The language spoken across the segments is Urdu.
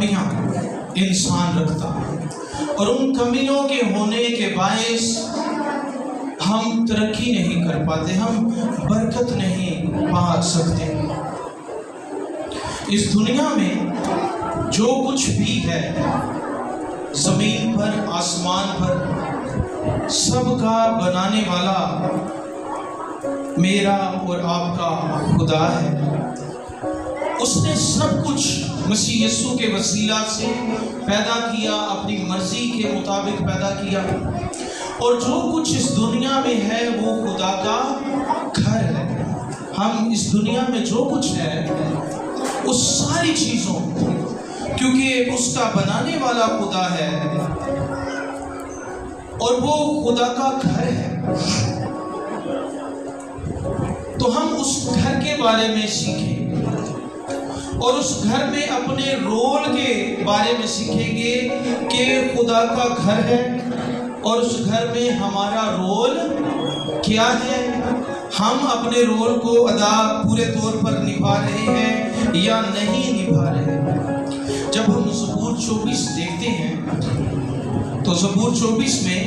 کمیاں انسان رکھتا ہے، اور ان کمیوں کے ہونے کے باعث ہم ترقی نہیں کر پاتے، ہم برکت نہیں پا سکتے۔ اس دنیا میں جو کچھ بھی ہے، زمین پر، آسمان پر، سب کا بنانے والا میرا اور آپ کا خدا ہے۔ اس نے سب کچھ مسیح یسوع کے وسیلہ سے پیدا کیا، اپنی مرضی کے مطابق پیدا کیا، اور جو کچھ اس دنیا میں ہے وہ خدا کا گھر ہے۔ ہم اس دنیا میں جو کچھ ہے اس ساری چیزوں، کیونکہ اس کا بنانے والا خدا ہے اور وہ خدا کا گھر ہے، تو ہم اس گھر کے بارے میں سیکھیں اور اس گھر میں اپنے رول کے بارے میں سیکھیں گے کہ خدا کا گھر ہے اور اس گھر میں ہمارا رول کیا ہے، ہم اپنے رول کو پورے طور پر نبھا رہے ہیں یا نہیں نبھا رہے ہیں۔ جب ہم زبور 24 دیکھتے ہیں تو زبور 24 میں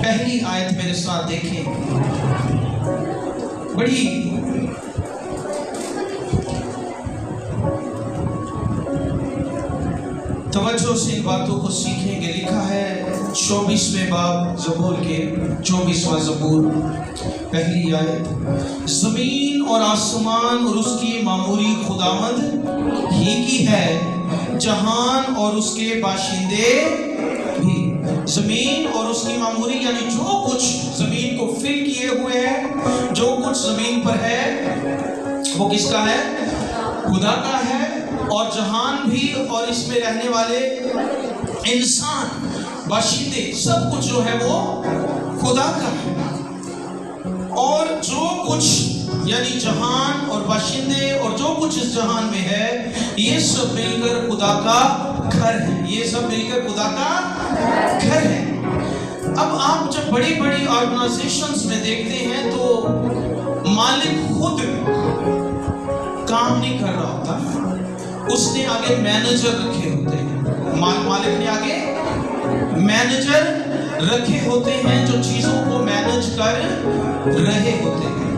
پہلی آیت میرے ساتھ دیکھیں، بڑی توجہ سے ان باتوں کو سیکھیں گے۔ لکھا ہے 24ویں باب زبور کے 24واں زبور پہلی آیت، زمین اور آسمان اور اس کی معموری خداوند ہی کی ہے، جہان اور اس کے باشندے بھی۔ زمین اور اس کی معموری یعنی جو کچھ زمین کو فل کیے ہوئے ہے، جو کچھ زمین پر ہے وہ کس کا ہے؟ خدا کا ہے، اور جہان بھی اور اس میں رہنے والے انسان باشندے سب کچھ جو ہے وہ خدا کا ہے۔ اور جو کچھ یعنی جہان اور باشندے اور جو کچھ اس جہان میں ہے، یہ سب مل کر خدا کا گھر ہے، یہ سب مل کر خدا کا گھر ہے۔ اب آپ جب بڑی بڑی آرگنائزیشنز میں دیکھتے ہیں تو مالک خود کام نہیں کر رہا ہوتا، اس نے آگے مینیجر رکھے ہوتے ہیں، مالک نے آگے مینیجر رکھے ہوتے ہیں جو چیزوں کو مینیج کر رہے ہوتے ہیں۔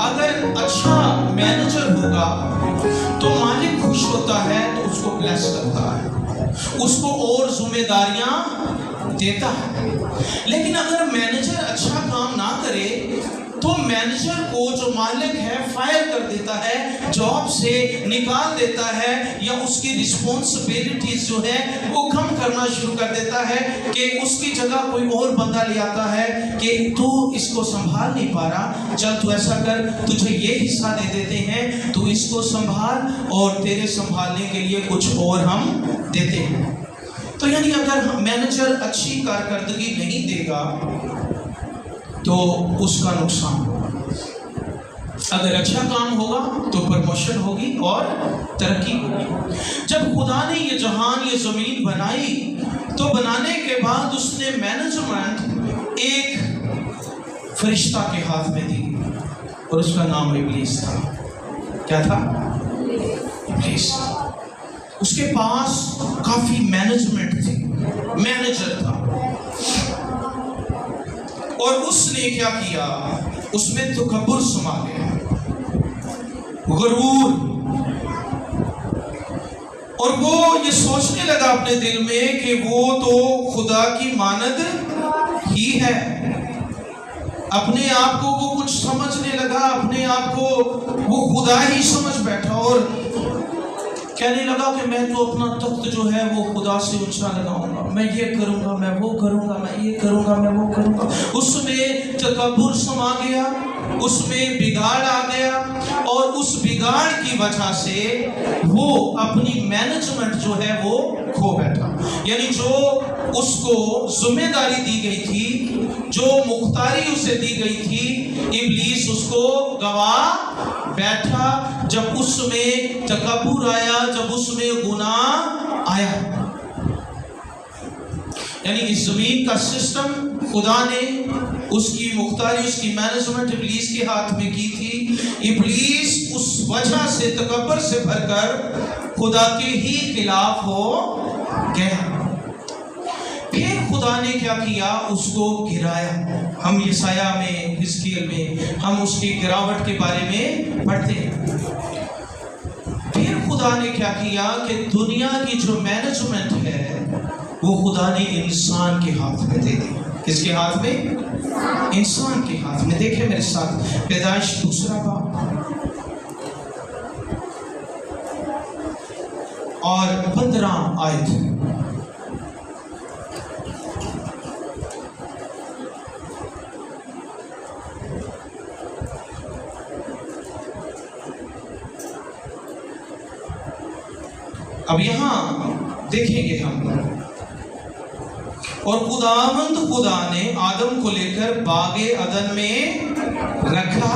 اگر اچھا مینیجر ہوگا تو مالک خوش ہوتا ہے، تو اس کو بلیس کرتا ہے، اس کو اور ذمہ داریاں دیتا ہے۔ لیکن اگر مینیجر اچھا کام نہ کرے تو مینیجر کو جو مالک ہے فائر کر دیتا ہے، جاب سے نکال دیتا ہے، یا اس کی رسپانسبلٹیز جو ہے وہ کم کرنا شروع کر دیتا ہے کہ اس کی جگہ کوئی اور بندہ لے آتا ہے کہ تو اس کو سنبھال نہیں پا رہا، چل تو ایسا کر، تجھے یہ حصہ دے دیتے ہیں، تو اس کو سنبھال اور تیرے سنبھالنے کے لیے کچھ اور ہم دیتے ہیں۔ تو یعنی اگر مینیجر اچھی کارکردگی نہیں دے گا تو اس کا نقصان ہوگا، اگر اچھا کام ہوگا تو پروموشن ہوگی اور ترقی ہوگی۔ جب خدا نے یہ جہان، یہ زمین بنائی تو بنانے کے بعد اس نے مینجمنٹ ایک فرشتہ کے ہاتھ میں دی، اور اس کا نام ابلیس تھا۔ کیا تھا؟ ابلیس۔ اس کے پاس کافی مینجمنٹ تھی، مینیجر تھا، اور اس نے کیا کیا؟ اس میں تکبر سما گیا، غرور، اور وہ یہ سوچنے لگا اپنے دل میں کہ وہ تو خدا کی مانند ہی ہے۔ اپنے آپ کو وہ کچھ سمجھنے لگا، اپنے آپ کو وہ خدا ہی سمجھ بیٹھا، اور کہنے لگا کہ میں تو اپنا تخت جو ہے وہ خدا سے اونچا لگاؤں گا، میں یہ کروں گا، میں وہ کروں گا، میں یہ کروں گا، میں وہ کروں گا۔ اس میں تکبر سما گیا، اس میں بگاڑ آ گیا، اور اس بگاڑ کی وجہ سے وہ اپنی مینجمنٹ جو ہے وہ کھو بیٹھا۔ یعنی جو اس کو ذمہ داری دی گئی تھی، جو مختاری اسے دی گئی تھی، ابلیس اس کو گوا بیٹھا۔ جب اس میں تکبر آیا، جب اس میں گناہ آیا، یعنی اس زمین کا سسٹم خدا نے اس کی مختاری، اس کی مینجمنٹ ابلیس کے ہاتھ میں کی تھی۔ ابلیس اس وجہ سے تکبر سے بھر کر خدا کے ہی خلاف ہو گیا۔ پھر خدا نے کیا کیا؟ اس کو گرایا۔ ہم یسایہ میں، حزقیل میں ہم اس کی گراوٹ کے بارے میں پڑھتے ہیں۔ پھر خدا نے کیا کیا کہ دنیا کی جو مینجمنٹ ہے وہ خدا نے انسان کے ہاتھ میں دے دی۔ کس کے ہاتھ میں؟ انسان کے ہاتھ میں۔ دیکھیں میرے ساتھ پیدائش 2 باب اور 15 آیت۔ اب یہاں دیکھیں گے ہم، اور خدا نے آدم کو لے کر باغ عدن میں رکھا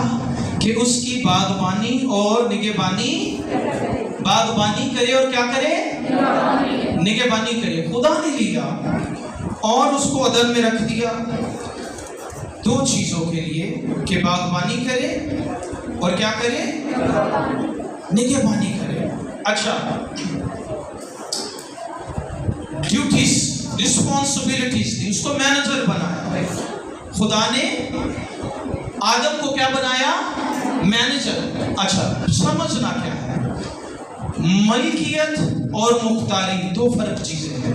کہ اس کی باغبانی اور نگہبانی کرے، اور کیا کرے؟ نگہبانی کرے۔ خدا نے لیا اور اس کو عدن میں رکھ دیا 2 چیزوں کے لیے، کہ باغبانی کرے اور کیا کرے؟ نگہبانی کرے۔ اچھا، ڈیوٹیز، رسپانسبلٹیز تھی، اس کو مینیجر بنایا۔ خدا نے آدم کو کیا بنایا؟ مینیجر۔ اچھا، سمجھنا کیا ہے؟ ملکیت اور مختاری 2 فرق چیزیں ہیں۔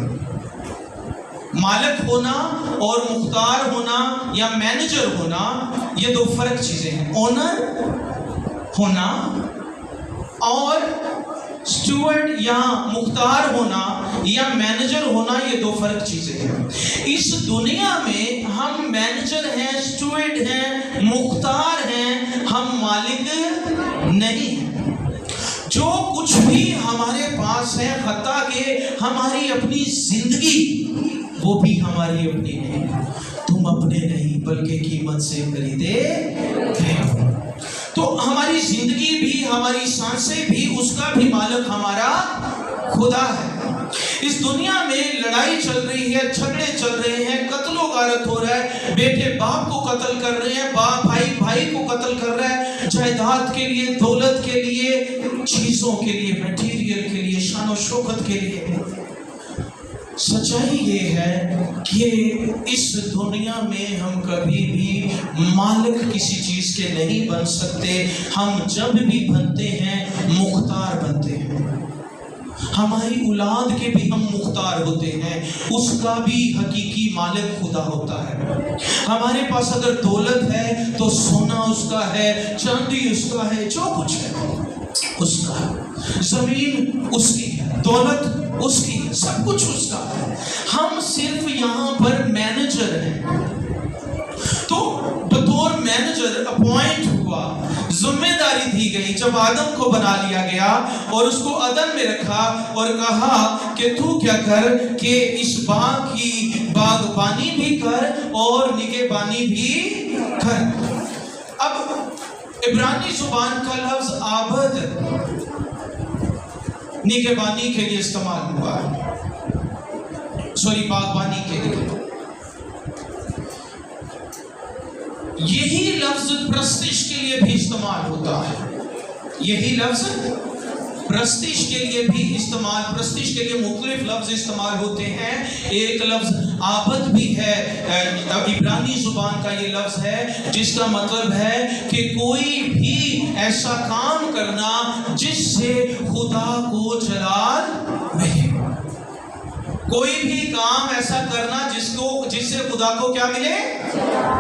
مالک ہونا اور مختار ہونا یا مینیجر ہونا، یہ 2 فرق چیزیں ہیں۔ اونر ہونا اور سٹیورڈ یا مختار ہونا یا مینیجر ہونا، یہ 2 فرق چیزیں ہیں۔ اس دنیا میں ہم مینیجر ہیں، سٹیورڈ ہیں، مختار ہیں، ہم مالک نہیں ہیں۔ جو کچھ بھی ہمارے پاس ہے، حتیٰ کہ ہماری اپنی زندگی، وہ بھی ہماری اپنی نہیں۔ تم اپنے نہیں بلکہ قیمت سے خریدے گئے ہو۔ تو ہماری زندگی بھی، ہماری سانسیں بھی، اس کا بھی مالک ہمارا خدا ہے۔ اس دنیا میں لڑائی چل رہی ہے، جھگڑے چل رہے ہیں، قتل و غارت ہو رہا ہے، بیٹے باپ کو قتل کر رہے ہیں، باپ بھائی کو قتل کر رہا ہے، جائیداد کے لیے، دولت کے لیے، چیزوں کے لیے، میٹیریل کے لیے، شان و شوکت کے لیے۔ سچائی یہ ہے کہ اس دنیا میں ہم کبھی بھی مالک کسی چیز کے نہیں بن سکتے۔ ہم جب بھی بنتے ہیں مختار بنتے ہیں۔ ہماری اولاد کے بھی ہم مختار ہوتے ہیں، اس کا بھی حقیقی مالک خدا ہوتا ہے۔ ہمارے پاس اگر دولت ہے تو سونا اس کا ہے، چاندی اس کا ہے، جو کچھ ہے اس کا ہے، زمین اس کی ہے، دولت اس کی ہے، سب کچھ اس کا ہے۔ ہم صرف یہاں پر مینیجر ہیں۔ تو بطور مینیجر اپوائنٹ ہوا، ذمہ داری دی گئی۔ جب آدم کو بنا لیا گیا اور اس کو عدن میں رکھا اور کہا کہ تو کیا کر کہ اس باغ کی باغبانی بھی کر اور نگہبانی بھی کر۔ اب عبرانی زبان کا لفظ عابد نگہبانی کے لیے استعمال ہوا ہے، باغبانی کے لیے۔ یہی لفظ پرستش کے لیے بھی استعمال ہوتا ہے۔ یہی لفظ پرستش کے لیے بھی استعمال، پرستش کے لیے مختلف لفظ استعمال ہوتے ہیں۔ ایک لفظ عابد بھی ہے، عبرانی زبان کا یہ لفظ ہے جس کا مطلب ہے کہ کوئی بھی ایسا کام کرنا جس سے خدا کو جلال ملے۔ کوئی بھی کام ایسا کرنا جس سے خدا کو کیا ملے؟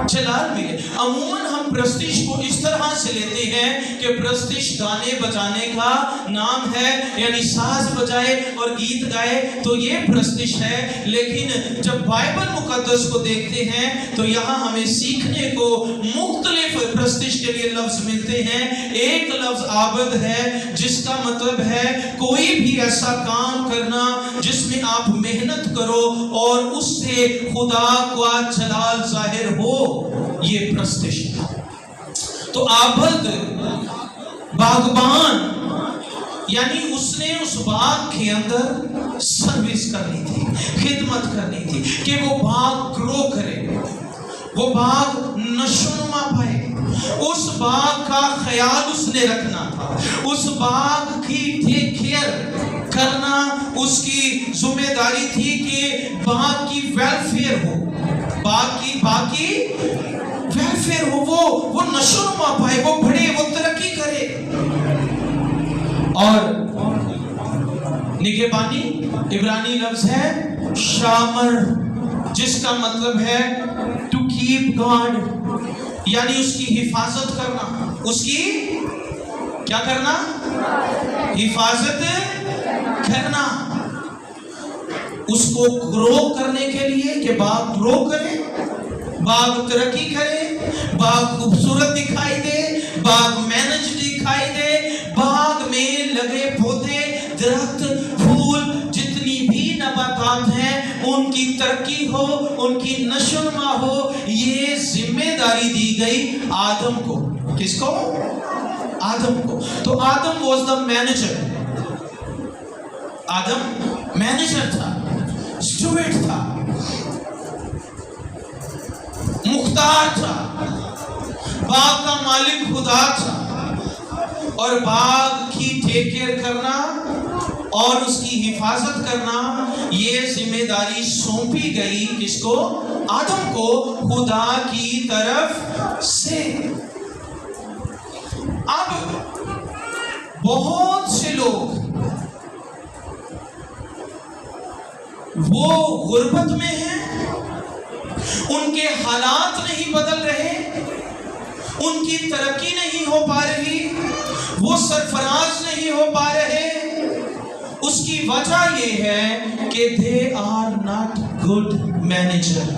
جلال ملے۔ عموماً ہم پرستش کو اس طرح سے لیتے ہیں کہ پرستش گانے بجانے کا نام ہے، یعنی ساز بجائے اور گیت گائے تو یہ پرستش ہے۔ لیکن جب بائبل مقدس کو دیکھتے ہیں تو یہاں ہمیں سیکھنے کو مختلف پرستش کے لیے لفظ ملتے ہیں۔ ایک لفظ عابد ہے جس کا مطلب ہے کوئی بھی ایسا کام کرنا جس میں آپ محنت کرو اور اس سے خدا کا جلال ظاہر ہو، یہ پرستش ہے۔ تو عابد باغبان، یعنی اس نے اس باغ کے اندر سروس کرنی تھی، خدمت کرنی تھی کہ وہ باغ گرو کرے، وہ باغ نشوونما پائے۔ اس باغ کا خیال اس نے رکھنا تھا، اس باغ کی ٹیک کیئر اس کی ذمہ داری تھی کہ باغ کی ویلفیئر ہو، باغ کی ویلفیئر ہو، وہ نشو نما پائے، وہ بڑھے، وہ ترقی کرے۔ اور نگہبانی عبرانی لفظ ہے شامر، جس کا مطلب ہے ٹو کیپ گارڈ، یعنی اس کی حفاظت کرنا، اس کی کیا کرنا؟ حفاظت کرنا، اس کو گرو کرنے کے لیے کہ باغ گرو کرے، باغ ترقی کرے، باغ خوبصورت دکھائی دے، باغ مینج دکھائی دے، باغ میں لگے پودے، درخت، پھول، جتنی بھی نباتات ہیں ان کی ترقی ہو، ان کی نشو نما ہو۔ یہ ذمہ داری دی گئی آدم کو۔ کس کو؟ آدم کو۔ تو آدم was the manager, Adam manager تھا، اسٹوڈنٹ تھا، مختار تھا، باغ کا مالک خدا تھا، اور باغ کی ٹیک کیئر کرنا اور اس کی حفاظت کرنا، یہ ذمہ داری سونپی گئی کس کو؟ آدم کو، خدا کی طرف سے۔ اب بہت سے لوگ وہ غربت میں ہیں، ان کے حالات نہیں بدل رہے، ان کی ترقی نہیں ہو پا رہی، وہ سرفراز نہیں ہو پا رہے۔ اس کی وجہ یہ ہے کہ they are not good manager،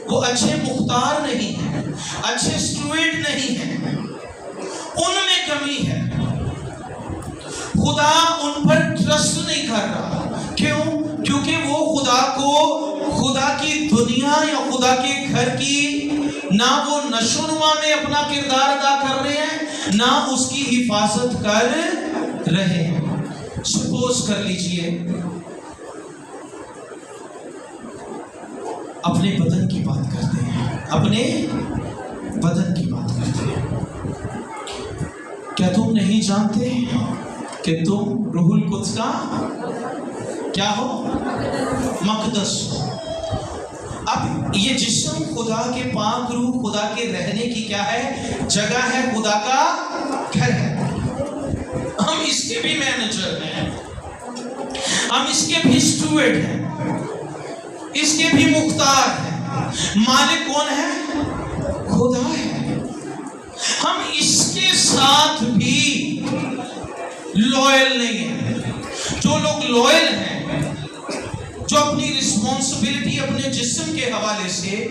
وہ اچھے مختار نہیں ہیں، اچھے اسٹوڈنٹ نہیں ہیں، ان میں کمی ہے۔ خدا ان پر ٹرسٹ نہیں کر رہا۔ کیوں؟ کیونکہ وہ خدا کی دنیا یا خدا کے گھر کی نہ وہ نشو نما میں اپنا کردار ادا کر رہے ہیں، نہ اس کی حفاظت کر رہے ہیں۔ سپوز کر لیجئے اپنے بدن کی بات کرتے ہیں، اپنے بدن کی بات کرتے ہیں۔ کیا تم نہیں جانتے کہ تم روح القدس کا کیا ہو؟ مقدس ہو۔ اب یہ جسم خدا کے پاک روح، خدا کے رہنے کی کیا ہے؟ جگہ ہے، خدا کا گھر ہے۔ ہم اس کے بھی مینیجر ہیں، ہم اس کے بھی اسٹوڈنٹ ہیں، اس کے بھی مختار ہیں۔ مالک کون ہے؟ خدا ہے۔ ہم اس کے ساتھ بھی لوئل نہیں ہیں۔ جو لوگ لوئل ہیں، جو اپنی رسپانسبلٹی اپنے جسم کے حوالے سے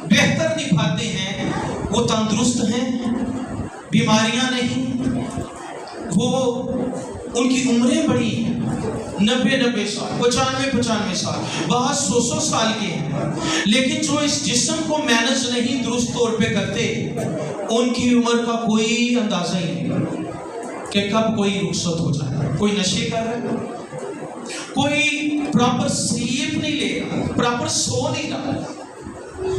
بہتر نبھاتے ہیں، وہ تندرست ہیں، بیماریاں نہیں، وہ ان کی عمریں بڑی ہیں، 90 سال، 95 سال، بعض 100 سال کے ہیں۔ لیکن جو اس جسم کو مینج نہیں درست طور پہ کرتے، ان کی عمر کا کوئی اندازہ ہی نہیں کہ کب کوئی رخصت ہو جائے۔ کوئی نشے کر رہا ہے، کوئی پراپر سلیپ نہیں لے رہا، پراپر سو نہیں رہا۔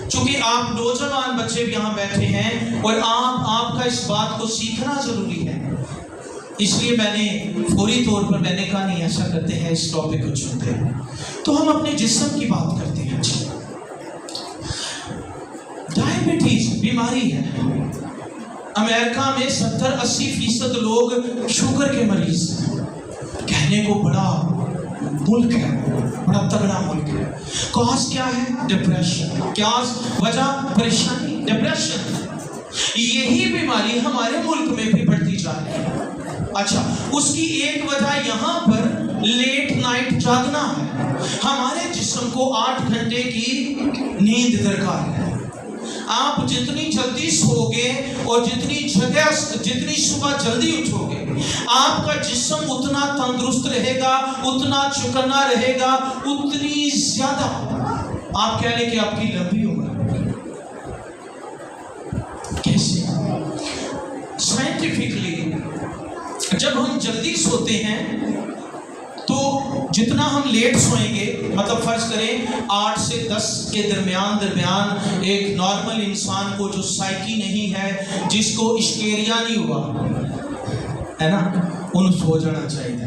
چونکہ آپ نوجوان بچے بھی یہاں بیٹھے ہیں اور آپ کا اس بات کو سیکھنا ضروری ہے، اس لیے میں نے فوری طور پر میں نے کہا نہیں ایسا کرتے ہیں، اس ٹاپک کو چنتے ہیں۔ تو ہم اپنے جسم کی بات کرتے ہیں۔ ڈائبٹیز بیماری ہے۔ امریکہ میں 70-80% لوگ شوگر کے مریض ہیں۔ کہنے کو بڑا ملک ہے، بڑا تگڑا ملک ہے۔ کاز کیا ہے؟ ڈپریشن۔ کیا وجہ؟ پریشانی، ڈپریشن۔ یہی بیماری ہمارے ملک میں بھی بڑھتی جا رہی ہے۔ اچھا، اس کی ایک وجہ یہاں پر لیٹ نائٹ جاگنا ہے۔ ہمارے جسم کو 8 گھنٹے کی نیند درکار ہے۔ آپ جتنی جلدی سوگے اور جتنی صبح جلدی اٹھو گے، آپ کا جسم اتنا تندرست رہے گا، اتنا چکنا رہے گا، اتنی زیادہ آپ کہہ لیں کہ آپ کی لمبی عمر۔ کیسے؟ سائنٹیفکلی جب ہم جلدی سوتے ہیں تو جتنا ہم لیٹ سوئیں گے، مطلب فرض کریں 8 سے 10 کے درمیان ایک نارمل انسان کو جو سائیکی نہیں ہے، جس کو اشکیریا نہیں ہوا ہے نا، ان سو جانا چاہیے۔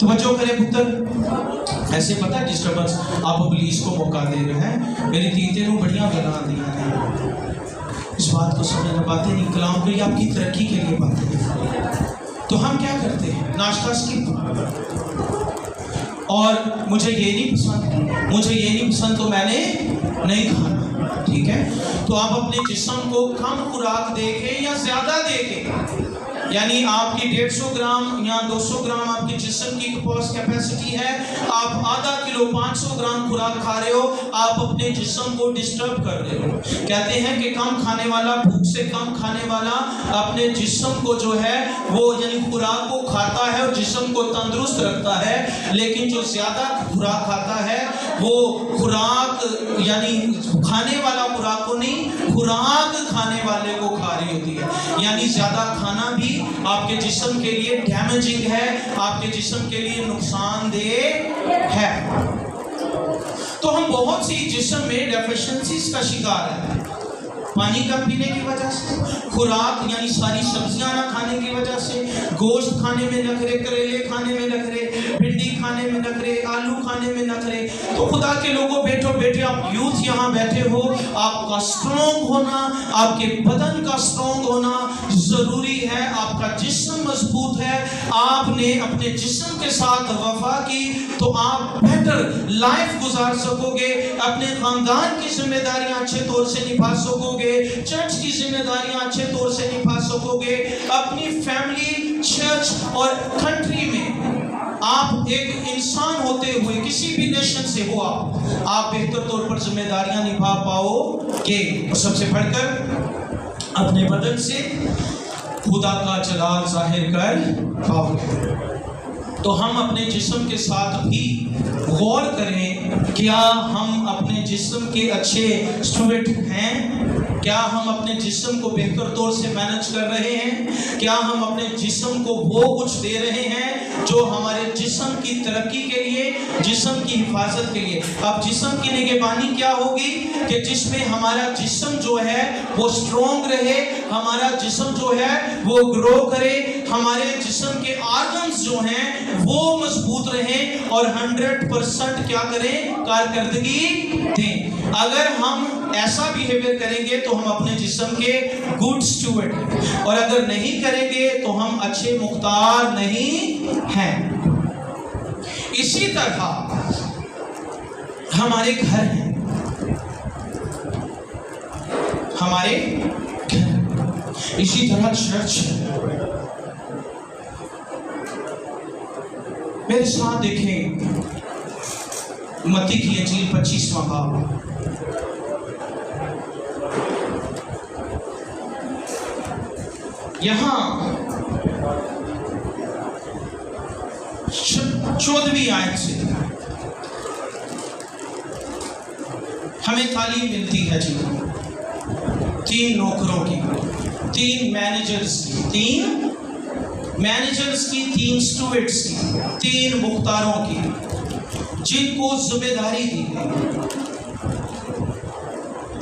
توجہ کرے پتر، ایسے پتہ ہے ڈسٹربنس آپ ابلیس کو موقع دے رہے ہیں، میری تیتے نو بڑیاں گلاں دیا ہیں، اس بات کو سمجھنا، باتیں نہیں کلام کو یہ آپ کی ترقی کے لیے باتیں ہیں۔ تو ہم کیا کرتے ہیں؟ ناشتہ سکپ، اور مجھے یہ نہیں پسند تو میں نے نہیں کھانا، ٹھیک ہے؟ تو آپ اپنے جسم کو کم خوراک دے کے یا زیادہ دے کے، یعنی آپ کی 150 گرام یا 200 گرام آپ کے جسم کی کیپیسٹی ہے، آپ آدھا کلو 500 گرام خوراک کھا رہے ہو، آپ اپنے جسم کو ڈسٹرب کر رہے ہو۔ کہتے ہیں کہ کم کھانے والا، بھوک سے کم کھانے والا اپنے جسم کو جو ہے وہ یعنی خوراک کو کھاتا ہے اور جسم کو تندرست رکھتا ہے، لیکن جو زیادہ خوراک کھاتا ہے وہ خوراک یعنی کھانے والا خوراک کو نہیں، خوراک کھانے والے کو کھا رہی ہوتی ہے، یعنی زیادہ کھانا بھی آپ کے جسم کے لیے ڈیمیجنگ ہے، آپ کے جسم کے لیے نقصان دہ ہے۔ تو ہم بہت سی جسم میں ڈیفیشنسیز کا شکار ہیں، پانی کم پینے کی وجہ سے، خوراک یعنی ساری سبزیاں نہ کھانے کی وجہ سے، گوشت کھانے میں نخرے، کریلے کھانے میں نخرے، بھنڈی کھانے میں نخرے، آلو کھانے میں نخرے۔ تو خدا کے لوگوں بیٹھے آپ یوتھ یہاں بیٹھے ہو، آپ کا سٹرونگ ہونا، آپ کے بدن کا سٹرونگ ہونا ضروری ہے، آپ کا جسم مضبوط ہے، آپ نے اپنے جسم کے ساتھ وفا کی تو آپ بہتر لائف گزار سکو گے، اپنے خاندان کی ذمہ داریاں اچھے طور سے نبھا سکو گے، چرچ کی ذمہ داریاں اچھے طور سے نبھا سکو گے، اپنی فیملی، چرچ اور کنٹری میں آپ ایک انسان ہوتے ہوئے کسی بھی نیشن سے ہو، آپ بہتر طور پر ذمہ داریاں نبھا پاؤ گے، اور سب سے بڑھ کر اپنے بدن سے خدا کا جلال ظاہر کر پاؤ گے۔ تو ہم اپنے جسم کے ساتھ بھی غور کریں، کیا ہم اپنے جسم کے اچھے اسٹوڈنٹ ہیں؟ کیا ہم اپنے جسم کو بہتر طور سے مینج کر رہے ہیں؟ کیا ہم اپنے جسم کو وہ کچھ دے رہے ہیں جو ہمارے جسم کی ترقی کے لیے، جسم کی حفاظت کے لیے؟ اب جسم کی نگہبانی کیا ہوگی کہ جس میں ہمارا جسم جو ہے وہ سٹرونگ رہے، ہمارا جسم جو ہے وہ گرو کرے، ہمارے جسم کے آرگنز جو ہیں وہ مضبوط رہیں اور 100% کیا کریں؟ کارکردگی دیں۔ اگر ہم ایسا بیہیویئر کریں گے تو ہم اپنے جسم کے گڈ سٹیورڈ ہیں، اور اگر نہیں کریں گے تو ہم اچھے مختار نہیں ہیں۔ اسی طرح ہمارے گھر ہیں، ہمارے گھر، اسی طرح چرچ ہے۔ میرے ساتھ دیکھیں متی کی انجیل 25واں باب، یہاں 14ویں آیت سے ہمیں تعلیم ملتی ہے جی، 3 نوکروں کی، 3 مینیجرز کی، 3 سٹوڈنٹس کی، 3 مختاروں کی، جن کو ذمہ داری دی گئی۔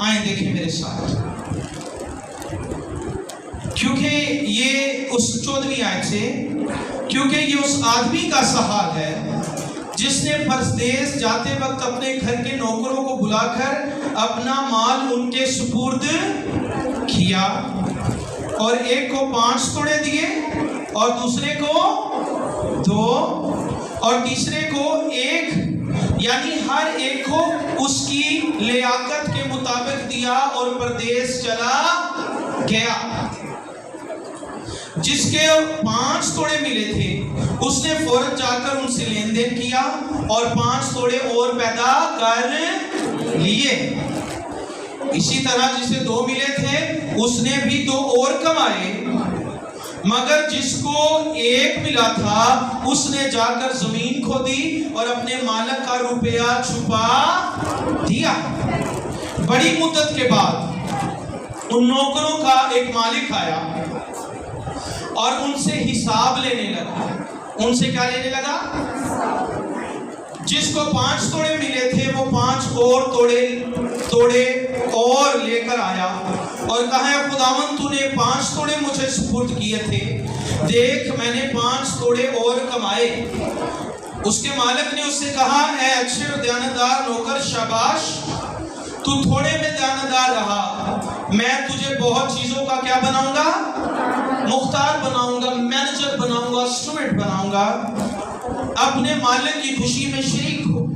آئیں دیکھیں میرے ساتھ، کیونکہ یہ اس 14ویں آیت سے، کیونکہ یہ اس آدمی کا سحال ہے جس نے پردیس جاتے وقت اپنے گھر کے نوکروں کو بلا کر اپنا مال ان کے سپرد کیا، اور ایک کو 5 توڑے دیے، اور دوسرے کو 2، اور تیسرے کو 1، یعنی ہر ایک کو اس کی لیاقت کے مطابق دیا، اور پردیس چلا گیا۔ جس کے 5 توڑے ملے تھے اس نے فوراً جا کر ان سے لین دین کیا اور 5 توڑے اور پیدا کر لیے۔ اسی طرح جسے 2 ملے تھے اس نے بھی 2 اور کمائے، مگر جس کو 1 ملا تھا اس نے جا کر زمین کھودی اور اپنے مالک کا روپیہ چھپا دیا۔ بڑی مدت کے بعد ان نوکروں کا ایک مالک آیا اور ان سے حساب لینے لگا۔ ان سے کیا لینے لگا؟ جس کو 5 توڑے ملے تھے وہ 5 اور توڑے لے کر آیا اور کہا، خداوند تو نے 5 توڑے مجھے سپرد کیے تھے، دیکھ میں نے 5 توڑے اور کمائے۔ اس کے مالک نے اس سے کہا اے اچھے اور دیانتدار نوکر، شاباش، تو تھوڑے میں دیانتدار رہا، میں تجھے بہت چیزوں کا کیا بناؤں گا؟ مختار بناؤں گا، مینیجر بناؤں گا، اسٹوڈنٹ بناؤں گا۔ اپنے مالک کی خوشی میں شریک ہو۔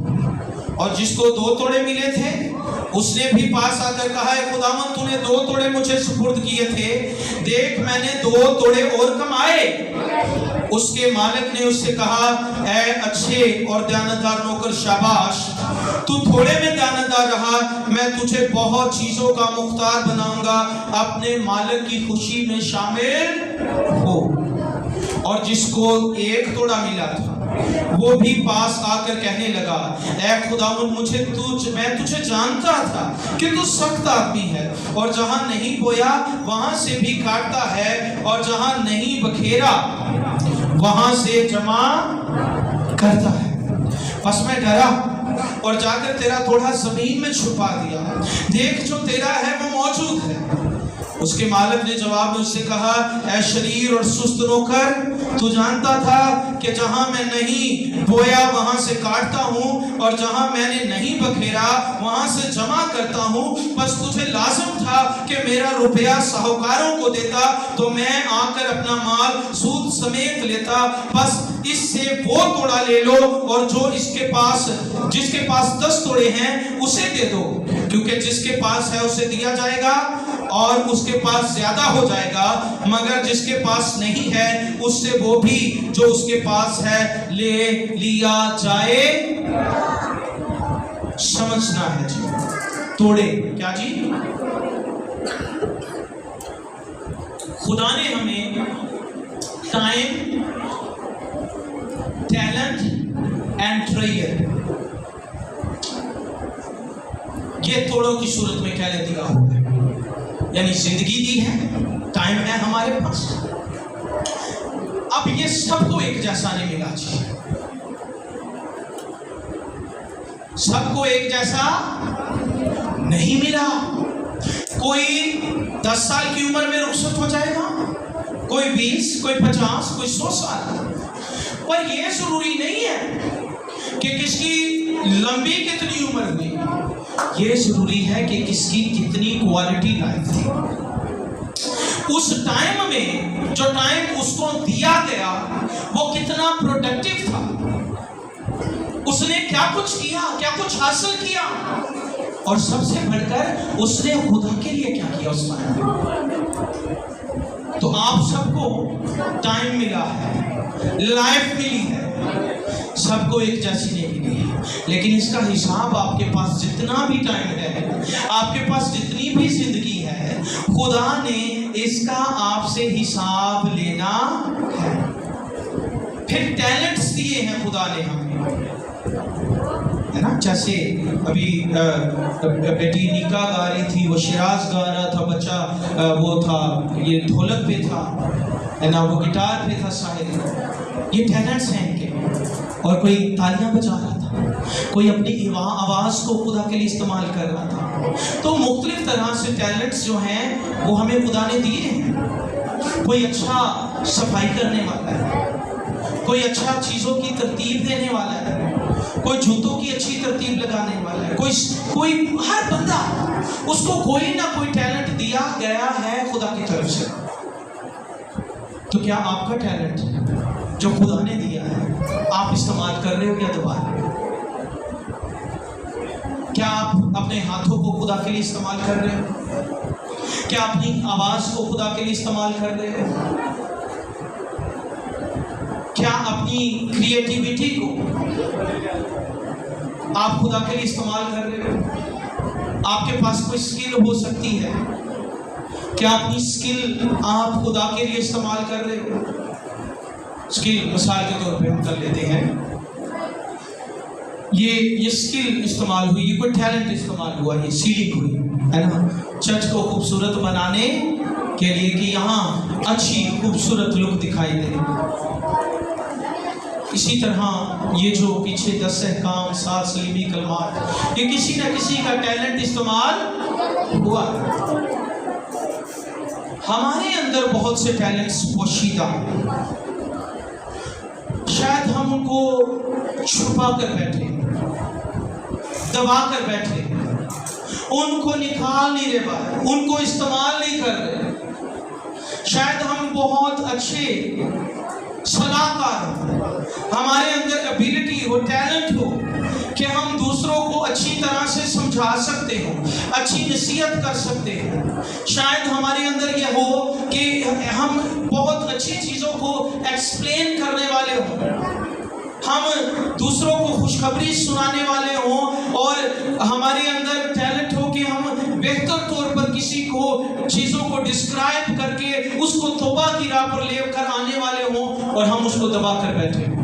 اور جس کو 2 توڑے ملے تھے اس نے بھی پاس آ کر کہا اے خداوند، تو نے 2 توڑے مجھے سپرد کیے تھے، دیکھ میں نے 2 توڑے اور کمائے۔ اس کے مالک نے اس سے کہا اے اچھے اور دیانتدار نوکر، شاباش، تو تھوڑے میں دیانتدار رہا، میں تجھے بہت چیزوں کا مختار بناؤں گا، اپنے مالک کی خوشی میں شامل ہو۔ اور جس کو 1 توڑا ملا تھا وہ بھی پاس آ کر کہنے لگا اے خداوند، میں تجھے جانتا تھا کہ تو سخت آدمی ہے، اور جہاں نہیں بویا وہاں سے بھی کاٹتا ہے، اور جہاں نہیں بکھیرا وہاں سے جمع کرتا ہے۔ پس میں ڈرا اور جا کر تیرا توڑا زمین میں چھپا دیا، دیکھ جو تیرا ہے وہ موجود ہے۔ اس کے مالک نے جواب میں اس سے کہا اے شریر اور سست نوکر، تو جانتا تھا کہ جہاں میں نہیں بویا وہاں سے کاٹتا ہوں، اور جہاں میں نے نہیں بکھیرا وہاں سے جمع کرتا ہوں، بس تجھے لازم تھا کہ میرا روپیہ ساہوکاروں کو دیتا، تو میں آ کر اپنا مال سود سمیت لیتا۔ بس اس سے وہ توڑا لے لو، اور جو جس کے پاس 10 توڑے ہیں اسے دے دو، کیونکہ جس کے پاس ہے اسے دیا جائے گا اور اس کے پاس زیادہ ہو جائے گا، مگر جس کے پاس نہیں ہے اس سے وہ بھی جو اس کے پاس ہے لے لیا جائے۔ سمجھنا ہے جی، توڑے کیا جی؟ خدا نے ہمیں ٹائم، ٹیلنٹ اینڈ ٹریئر، یہ توڑوں کی صورت میں کیا دیا ہوا ہے؟ یعنی زندگی دی ہے، ٹائم ہے ہمارے پاس۔ اب یہ سب کو ایک جیسا نہیں ملا جی، سب کو ایک جیسا نہیں ملا۔ کوئی 10 سال کی عمر میں رخصت ہو جائے گا، کوئی 20، کوئی 50، کوئی 100 سال۔ پر یہ ضروری نہیں ہے کہ کس کی لمبی کتنی عمر ہوئی، یہ ضروری ہے کہ کس کی کتنی کوالٹی لائف تھی۔ اس ٹائم میں جو ٹائم اس کو دیا گیا وہ کتنا پروڈکٹیو تھا، اس نے کیا کچھ کیا، کیا کچھ حاصل کیا، اور سب سے بڑھ کر اس نے خدا کے لیے کیا کیا اس ٹائم میں۔ تو آپ سب کو ٹائم ملا ہے، لائف ملی ہے، سب کو ایک جیسی نہیں ملی ہے، لیکن اس کا حساب آپ کے پاس جتنا بھی ٹائم ہے، آپ کے پاس جتنی بھی زندگی ہے، خدا نے اس کا آپ سے حساب لینا ہے۔ پھر ٹیلنٹس دیے ہیں خدا نے ہمیں، ہے نا؟ جیسے ابھی بیٹی نیکا گا رہی تھی، وہ شیراز گا رہا تھا، بچہ وہ تھا یہ ڈھولک پہ تھا، ہے نا، وہ گٹار پہ تھا، شاید یہ ٹیلنٹس ہیں ان کے۔ اور کوئی تالیاں بجا رہا تھا، کوئی اپنی آواز کو خدا کے لیے استعمال کر رہا تھا۔ تو مختلف طرح سے ٹیلنٹس جو ہیں وہ ہمیں خدا نے دیے ہیں۔ کوئی اچھا صفائی کرنے والا ہے، کوئی اچھا چیزوں کی ترتیب دینے والا ہے، کوئی جوتوں کی اچھی ترتیب لگانے والا ہے، کوئی ہر بندہ اس کو کوئی نہ کوئی ٹیلنٹ دیا گیا ہے خدا کی طرف سے۔ تو کیا آپ کا ٹیلنٹ جو خدا نے دیا ہے آپ استعمال کر رہے ہو یا دبا رہے ہو؟ کیا آپ اپنے ہاتھوں کو خدا کے لیے استعمال کر رہے ہو؟ کیا اپنی آواز کو خدا کے لیے استعمال کر رہے ہو؟ کیا اپنی کریٹیویٹی کو آپ خدا کے لیے استعمال کر رہے ہو؟ آپ کے پاس کوئی سکل ہو سکتی ہے، کیا اپنی سکل آپ خدا کے لیے استعمال کر رہے ہو؟ سکل مثال کے طور پہ ہم کر لیتے ہیں، یہ سکل استعمال ہوئی، یہ کوئی ٹیلنٹ استعمال ہوا، یہ سیلنگ ہوئی، ہے نا، چرچ کو خوبصورت بنانے کے لیے کہ یہاں اچھی خوبصورت لک دکھائی دے۔ اسی طرح یہ جو پیچھے 10 احکام، 7 سلیمی کلمات، یہ کسی نہ کسی کا ٹیلنٹ استعمال ہوا۔ ہمارے اندر بہت سے ٹیلنٹس پوشیدہ ہیں، شاید ہم ان کو چھپا کر بیٹھے، دبا کر بیٹھے، ان کو نکال نہیں رہے پائے، ان کو استعمال نہیں کر رہے۔ شاید ہم بہت اچھے صلاح کار ہوں، ہمارے اندر ایبیلٹی ہو، ٹیلنٹ ہو کہ ہم دوسروں کو اچھی طرح سے سمجھا سکتے ہوں، اچھی نصیحت کر سکتے ہیں۔ شاید ہمارے اندر یہ ہو کہ ہم بہت اچھی چیزوں کو ایکسپلین کرنے والے ہوں، ہم دوسروں کو خوشخبری سنانے والے ہوں، اور ہمارے اندر ٹیلنٹ ہو کہ ہم بہتر طور پر کسی کو چیزوں کو ڈسکرائب کر کے اس کو توبہ کی راہ پر لے کر آنے والے ہوں، اور ہم اس کو دبا کر بیٹھے ہوں۔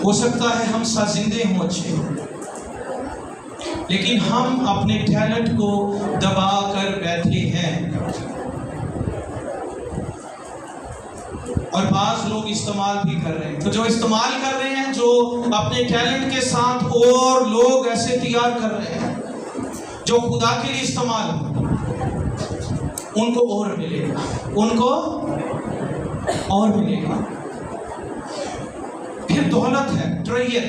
ہو سکتا ہے ہم سازندے ہوں اچھے، لیکن ہم اپنے ٹیلنٹ کو دبا کر بیٹھے ہیں، اور بعض لوگ استعمال بھی کر رہے ہیں۔ تو جو استعمال کر رہے ہیں، جو اپنے ٹیلنٹ کے ساتھ اور لوگ ایسے تیار کر رہے ہیں جو خدا کے لیے استعمال ہو، ان کو اور ملے گا، ان کو اور ملے گا۔ پھر دولت ہے، ٹریئر۔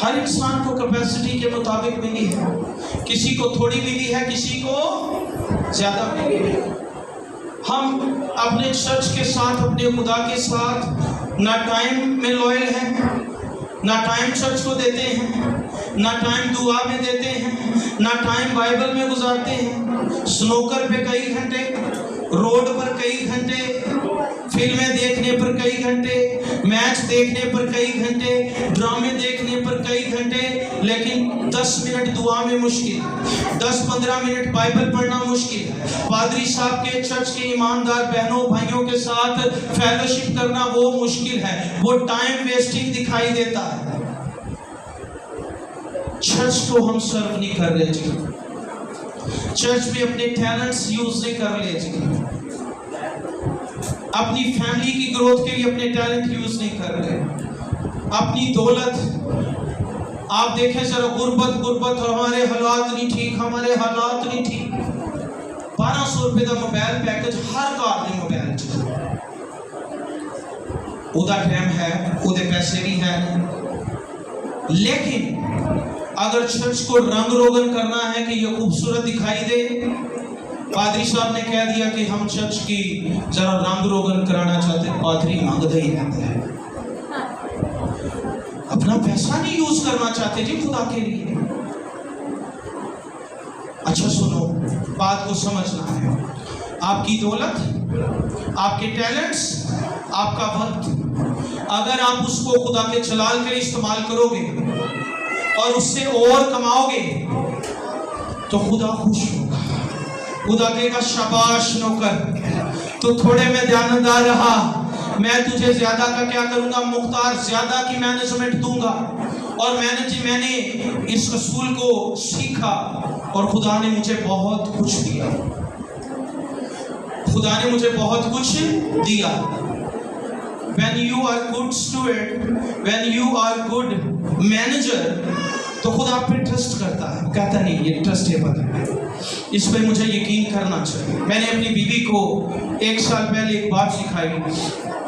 ہر انسان کو کیپیسٹی کے مطابق ملی ہے، کسی کو تھوڑی ملی ہے، کسی کو زیادہ ملی ہے۔ ہم اپنے چرچ کے ساتھ، اپنے خدا کے ساتھ نہ ٹائم میں لوئل ہیں، نہ ٹائم چرچ کو دیتے ہیں، نہ ٹائم دعا میں دیتے ہیں، نہ ٹائم بائبل میں گزارتے ہیں۔ سنوکر پہ کئی گھنٹے، روڈ پر کئی گھنٹے، فلمیں دیکھنے پر کئی گھنٹے، میچ دیکھنے پر کئی گھنٹے، ڈرامے دیکھنے پر کئی گھنٹے، لیکن 10 منٹ دعا میں مشکل ہے، 10-15 منٹ بائبل پڑھنا مشکل ہے، پادری صاحب کے چرچ کے ایماندار بہنوں بھائیوں کے ساتھ فیلوشپ کرنا وہ مشکل ہے، وہ ٹائم ویسٹنگ دکھائی دیتا ہے۔ چرچ کو ہم سرو نہیں کر رہے جی، چرچ میں اپنے ٹیلنٹس یوز نہیں کر رہے جی، اپنی فیملی کی گروتھ کے لیے اپنے ٹیلنٹ یوز نہیں کر رہے، اپنی دولت۔ آپ دیکھیں ذرا، غربت، ہمارے حالات نہیں ٹھیک، ہمارے حالات نہیں ٹھیک۔ 1200 روپے کا موبائل پیکج ہر کار میں موبائل چاہیے، ادا ٹائم ہے، ادے پیسے بھی ہیں، لیکن اگر چرچ کو رنگ روگن کرنا ہے کہ یہ خوبصورت دکھائی دے، پادری صاحب نے کہہ دیا کہ ہم چرچ کی ذرا رنگ روگن کرانا چاہتے ہیں، پادری مانگتا ہی رہتا ہے، اپنا پیسہ نہیں یوز کرنا چاہتے جی خدا کے لیے۔ اچھا سنو، بات کو سمجھنا ہے، آپ کی دولت، آپ کے ٹیلنٹس، آپ کا وقت، اگر آپ اس کو خدا کے جلال کے لیے استعمال کرو گے اور اس سے اور کماؤ گے تو خدا خوش ہوگا، خدا کہے گا شاباش نوکر، تو تھوڑے میں دیانتدار رہا، میں تجھے زیادہ کا کیا کروں گا، مختار زیادہ کی مینجمنٹ دوں گا۔ اور میں نے اس اصول کو سیکھا اور خدا نے مجھے بہت کچھ دیا، خدا نے مجھے بہت کچھ دیا۔ When you are good steward, when you are good manager, تو خدا آپ پہ ٹرسٹ کرتا ہے، کہتا نہیں یہ ٹرسٹیبل ہے، اس پہ مجھے یقین کرنا چاہیے۔ میں نے اپنی بیوی کو 1 سال پہلے ایک بات سکھائی۔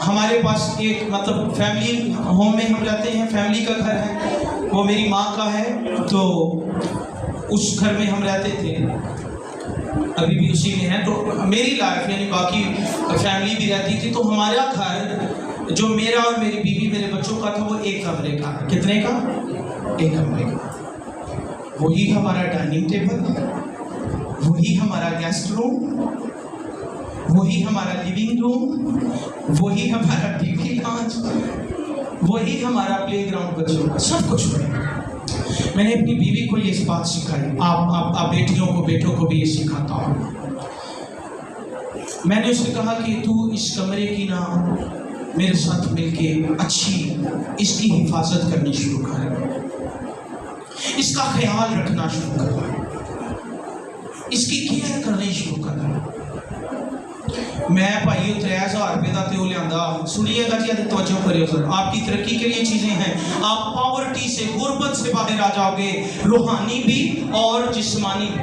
ہمارے پاس ایک فیملی ہوم میں ہم رہتے ہیں، فیملی کا گھر ہے، وہ میری ماں کا ہے، تو اس گھر میں ہم رہتے تھے، ابھی بھی اسی میں ہے۔ تو میری لائف یعنی باقی فیملی بھی رہتی تھی، تو ہمارا گھر جو میرا اور میری بیوی میرے بچوں کا تھا وہ 1 کمرے کا ہے۔ کتنے کا؟ 1 کمرے کا۔ وہی ہمارا ڈائننگ ٹیبل، وہی ہمارا گیسٹ روم، وہی ہمارا لیونگ روم، وہی ہمارا ٹی وی لانچ، وہی ہمارا پلے گراؤنڈ بچوں کا، سب کچھ وہی۔ میں نے اپنی بیوی کو یہ بات سکھائی، آپ بیٹیوں کو بیٹوں کو بھی یہ سکھاتا ہوں۔ میں نے اسے کہا کہ تو اس کمرے کی نا میرے ساتھ مل کے اچھی اس کی حفاظت کرنی شروع کر، اس کا خیال رکھنا شروع کر، اس کی کیئر کرنی شروع کر۔ میں بھائیو 3000 روپے کا تیو لیا، سنیے گا جی، توجہ کریے سر، آپ کی ترقی کے لیے چیزیں ہیں۔ آپ پاورٹی سے، غربت سے باہر آ جاؤ گے، روحانی بھی اور جسمانی بھی۔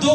2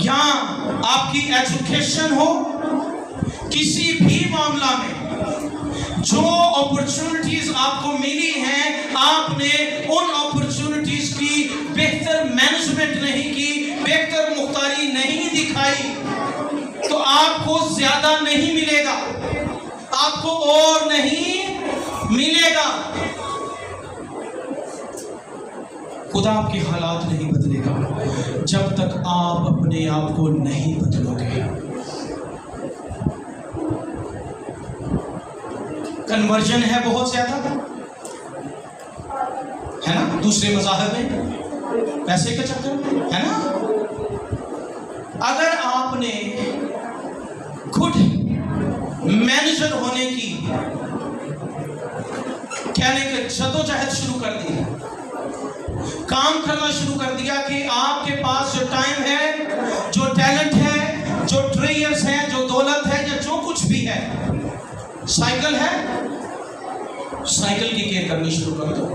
یا آپ کی ایجوکیشن ہو، کسی بھی معاملہ میں جو اپرچونٹیز آپ کو ملی ہیں، آپ نے ان اپرچونٹیز کی بہتر مینجمنٹ نہیں کی، بہتر مختاری نہیں دکھائی، تو آپ کو زیادہ نہیں ملے گا، آپ کو اور نہیں ملے گا۔ خدا آپ کے حالات نہیں بدلے گا جب تک آپ اپنے آپ کو نہیں بدلو گے۔ کنورژن ہے بہت زیادہ، ہے نا، دوسرے مذاہب میں پیسے کے چکر میں، ہے نا۔ اگر آپ نے خود مینیجر ہونے کی کہنے کے جدوجہد شروع کر دی، کام کرنا شروع کر دیا کہ آپ کے پاس جو ٹائم ہے، جو ٹیلنٹ ہے، جو ٹریئرز ہیں، جو دولت ہے، یا جو کچھ بھی ہے، سائیکل ہے، سائیکل کی کیئر کرنی شروع کر دو،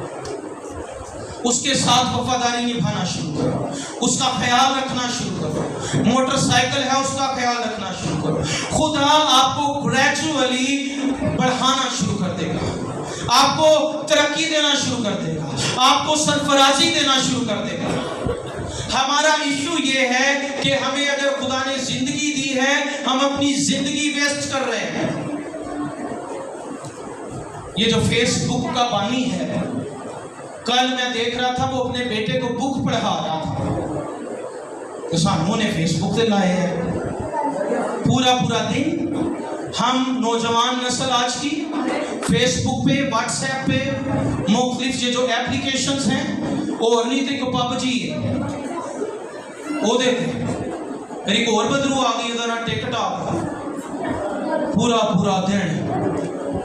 اس کے ساتھ وفاداری نبھانا شروع کرو، اس کا خیال رکھنا شروع کرو، موٹر سائیکل ہے اس کا خیال رکھنا شروع کرو۔ خدا آپ کو گریجولی بڑھانا شروع کر دے گا، آپ کو ترقی دینا شروع کر دے گا، آپ کو سرفرازی دینا شروع کر دے گا۔ ہمارا ایشو یہ ہے کہ ہمیں اگر خدا نے زندگی دی ہے، ہم اپنی زندگی ویسٹ کر رہے ہیں۔ یہ جو فیس بک کا بانی ہے، کل میں دیکھ رہا تھا وہ اپنے بیٹے کو بک پڑھا رہا تھا، تو ساموں نے فیس بک سے لائے ہیں پورا دن۔ ہم نوجوان نسل آج کی فیس بک پہ، واٹس ایپ پہ، مختلف یہ جو اپلیکیشنز ہیں، اور نہیں تھے کہ پب جی ہے وہ دیکھتے ایک اور بدرو آ گئی ذرا ٹکٹ آپ پورا دن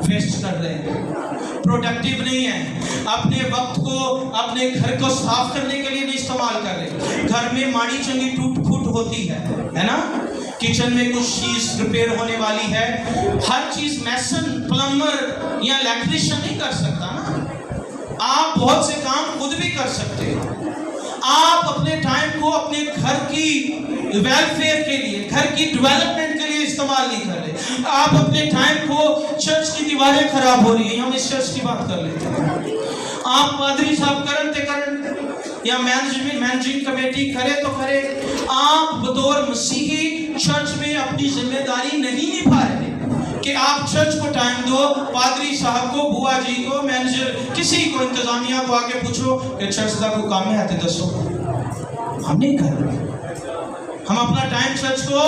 ویسٹ کر رہے ہیں، پروڈکٹیو نہیں ہے، اپنے وقت کو اپنے گھر کو صاف کرنے کے لیے نہیں استعمال کر رہے۔ گھر میں ماڑی چنگی ٹوٹ پھوٹ ہوتی ہے نا، کچن میں کچھ چیز ریپیئر ہونے والی ہے، ہر چیز میسن، پلمبر یا الیکٹریشین نہیں کر سکتا نا، آپ بہت سے کام خود بھی کر سکتے ہیں۔ آپ اپنے ٹائم کو اپنے گھر کی ویلفیئر کے لیے، گھر کی ڈیولپمنٹ کے لیے استعمال نہیں کر رہے، آپ اپنے ٹائم کو چرچ کی دیواریں خراب ہو رہی ہیں، ہم اس چرچ کی بات کر لیتے ہیں، آپ پادری صاحب کرن یا مینجنگ کمیٹی کرے تو کرے، آپ بطور مسیحی چرچ میں اپنی ذمہ داری نہیں نبھا رہے کہ آپ چرچ کو ٹائم دو، پادری صاحب کو، بوا جی کو، مینیجر کسی کو، انتظامیہ کو آگے پوچھو کہ چرچ کا کوئی کام ہے آتے دسو۔ ہم نہیں کر رہے، ہم اپنا ٹائم چرچ کو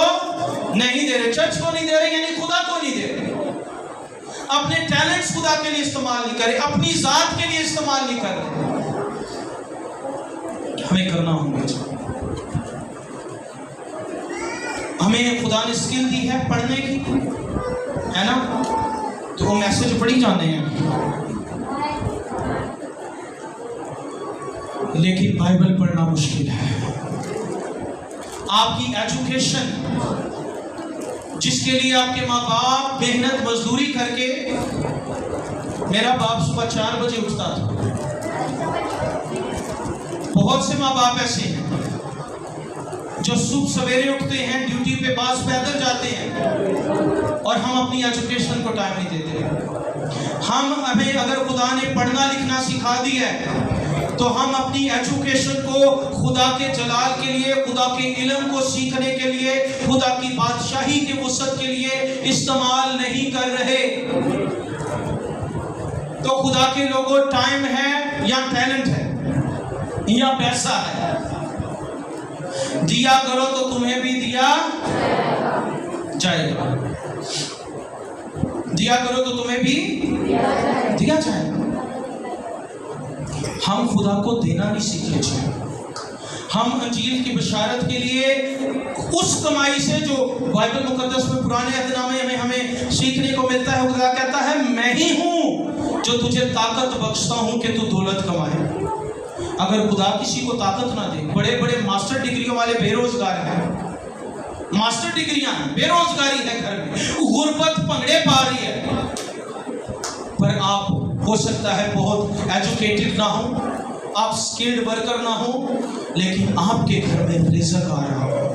نہیں دے رہے، چرچ کو نہیں دے رہے یعنی خدا کو نہیں دے رہے، اپنے ٹیلنٹس خدا کے لیے استعمال نہیں کر رہے، اپنی ذات کے لیے استعمال نہیں کر رہے۔ ہمیں کرنا ہوگا، ہمیں خدا نے اسکل دی ہے پڑھنے کی، ہے نا، تو وہ میسج پڑھی جانے ہیں، لیکن بائبل پڑھنا مشکل ہے۔ آپ کی ایجوکیشن جس کے لیے آپ کے ماں باپ محنت مزدوری کر کے، میرا باپ صبح 4 بجے اٹھتا تھا، بہت سے ماں باپ ایسے ہیں جو صبح سویرے اٹھتے ہیں، ڈیوٹی پہ بعض پیدل جاتے ہیں، اور ہم اپنی ایجوکیشن کو ٹائم نہیں دیتے۔ ہمیں اگر خدا نے پڑھنا لکھنا سکھا دیا ہے تو ہم اپنی ایجوکیشن کو خدا کے جلال کے لیے، خدا کے علم کو سیکھنے کے لیے، خدا کی بادشاہی کے وسعت کے لیے استعمال نہیں کر رہے۔ تو خدا کے لوگوں ٹائم ہے یا ٹیلنٹ ہے یا پیسہ ہے، دیا کرو تو تمہیں بھی دیا جائے گا، دیا کرو تو تمہیں بھی دیا جائے گا۔ ہم خدا کو دینا نہیں سیکھنے چاہیے، ہم انجیل کی بشارت کے لیے اس کمائی سے جو بائبل مقدس میں پرانے عہد نامے میں ہمیں سیکھنے کو ملتا ہے، خدا کہتا ہے میں ہی ہوں جو تجھے طاقت بخشتا ہوں کہ تو دولت کمائے۔ اگر خدا کسی کو طاقت نہ دے، بڑے بڑے ماسٹر ڈگریوں والے بے روزگار ہیں، ماسٹر ڈگریاں ہیں، بے روزگاری ہے گھر میں، غربت پنگڑے پا رہی ہے، پر آپ ہو سکتا ہے بہت ایجوکیٹڈ نہ ہوں، آپ سکلڈ ورکر نہ ہوں، لیکن آپ کے گھر میں رزق آ رہا ہو،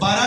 12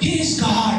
He is God,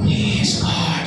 He is God,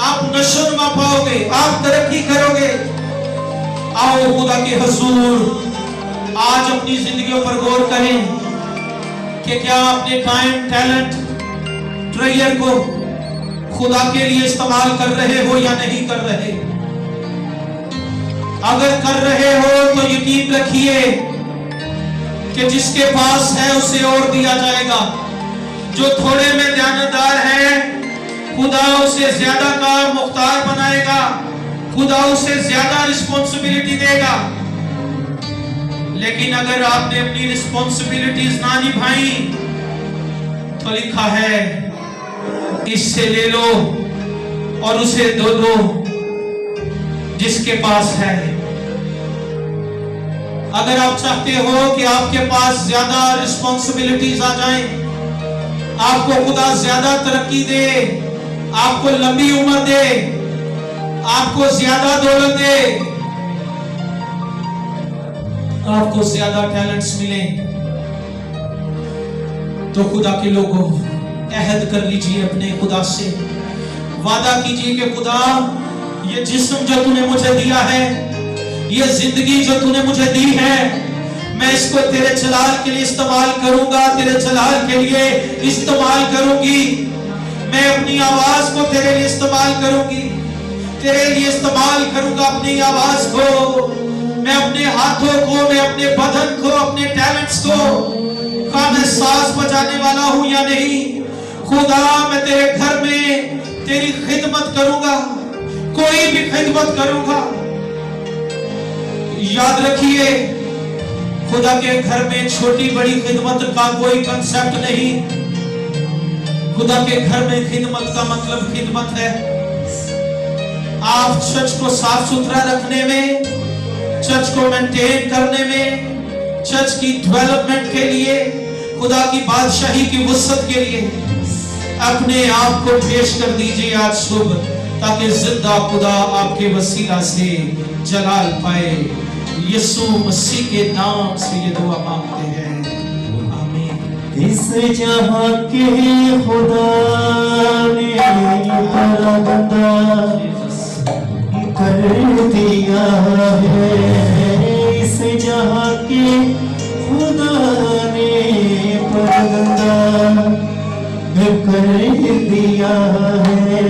آپ نشوونما پاؤ گے, آپ ترقی کرو گے. آؤ خدا کے حضور آج اپنی زندگیوں پر غور کریں کہ کیا اپنے ٹائم, ٹیلنٹ, ٹریئر کو خدا کے لیے استعمال کر رہے ہو یا نہیں کر رہے. اگر کر رہے ہو تو یقین رکھیے کہ جس کے پاس ہے اسے اور دیا جائے گا. جو تھوڑے میں دیانتدار ہے خدا اسے زیادہ کار مختار بنائے گا, خدا اسے زیادہ رسپانسبلٹی دے گا. لیکن اگر آپ نے اپنی رسپانسبلٹیز نہ نبھائیں تو لکھا ہے اس سے لے لو اور اسے دو دو جس کے پاس ہے. اگر آپ چاہتے ہو کہ آپ کے پاس زیادہ رسپانسبلٹیز آ جائیں, آپ کو خدا زیادہ ترقی دے, آپ کو لمبی عمر دے, آپ کو زیادہ دولت دے, آپ کو زیادہ ٹیلنٹس ملیں, تو خدا کے لوگوں عہد کر لیجئے اپنے خدا سے, وعدہ کیجئے کہ خدا یہ جسم جو تو نے مجھے دیا ہے, یہ زندگی جو تو نے مجھے دی ہے, میں اس کو تیرے جلال کے لیے استعمال کروں گا, تیرے جلال کے لیے استعمال کروں گی. میں اپنی آواز کو تیرے لیے استعمال کروں گی, تیرے لیے استعمال کروں گا اپنی آواز کو, میں اپنے ہاتھوں کو, میں اپنے بدن کو, اپنے ٹیلنٹس کو. کہاں میں ساز بجانے والا ہوں یا نہیں, خدا میں تیرے گھر میں تیری خدمت کروں گا, کوئی بھی خدمت کروں گا. یاد رکھیے خدا کے گھر میں چھوٹی بڑی خدمت کا کوئی کنسپٹ نہیں. خدا کے گھر میں خدمت کا مطلب خدمت ہے. آپ چرچ کو صاف ستھرا رکھنے میں, چرچ کو مینٹین کرنے میں, چرچ کی ڈیولپمنٹ کے لیے, خدا کی بادشاہی کی وسعت کے لیے اپنے آپ کو پیش کر دیجئے آج صبح, تاکہ زندہ خدا آپ کے وسیلہ سے جلال پائے. یسوع مسیح کے نام سے یہ دعا مانگتے ہیں, آمین. اس جہاں کے خدا نے پردہ کر دیا ہے, اس جہاں کے خدا نے پردہ کر دیا ہے.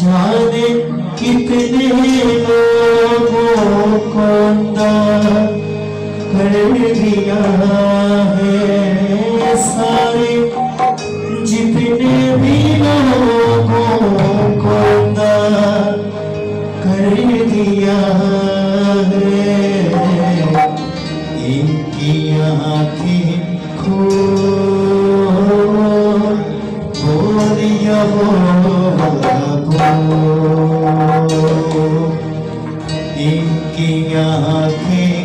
جانے کتنے لوگوں کو اندھا کر دیا ہے, سارے جتنے بھی لوگوں کو اندھا کر دیا ہے. ان کی آنکھیں ان کی آنکھیں